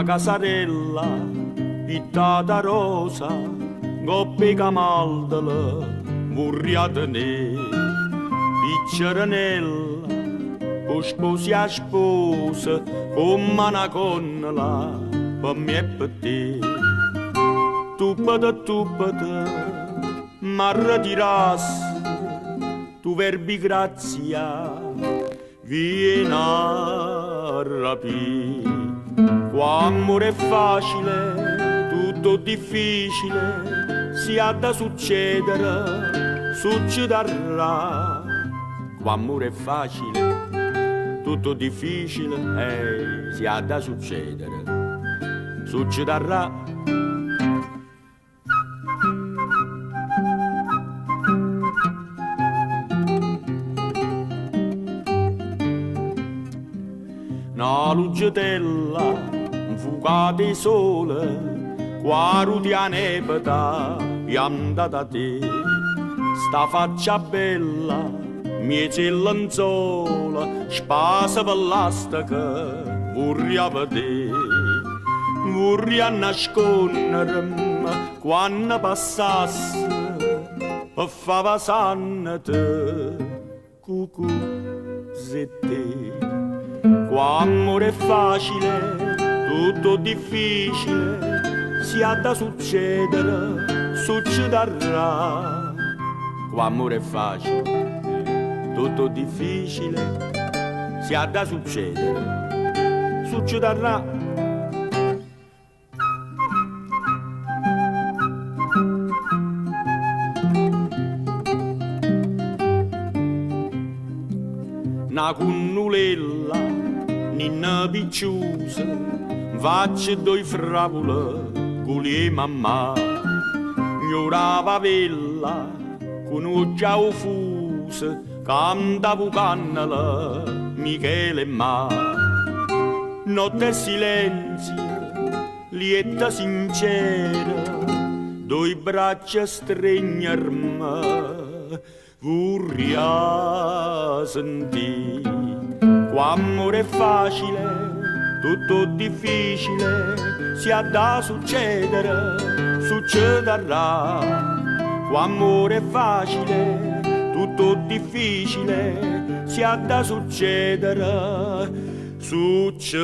una casarella pittata rosa, coppe camaldele, vorria tenere, picceranella, o sposi a sposa, come una connola, per me e per te. Tuppata, marra di ras, tu verbi grazia, vieni a rapire. Qua amore è facile, tutto difficile, si ha da succedere, succederà. Qua amore è facile, tutto difficile, si ha da succedere, succederà. Una luccetella, un fuoco di sole, quaru di anepata, pianta da te. Sta faccia bella, miece lenzola, spasa per l'astica, vorria vedere. Vorria nascondermi quando passasse, e fa passante, cucù, zette. Qua amore è facile, tutto difficile, si ha da succedere, succederà. Qua amore è facile, tutto difficile, si ha da succedere, succederà. Una cunnulella, ninna picciusa, faccia due fravole, culi e mamma. Gnora pavella, con occhia fusa, canta cannella, Michele e ma. Notte e silenzio, lieta sincera, due braccia stringermi, vorria sentì. Qua amore è facile, tutto difficile, si ha da succedere, succederà. Qua amore è facile, tutto difficile, si ha da succedere, succederà.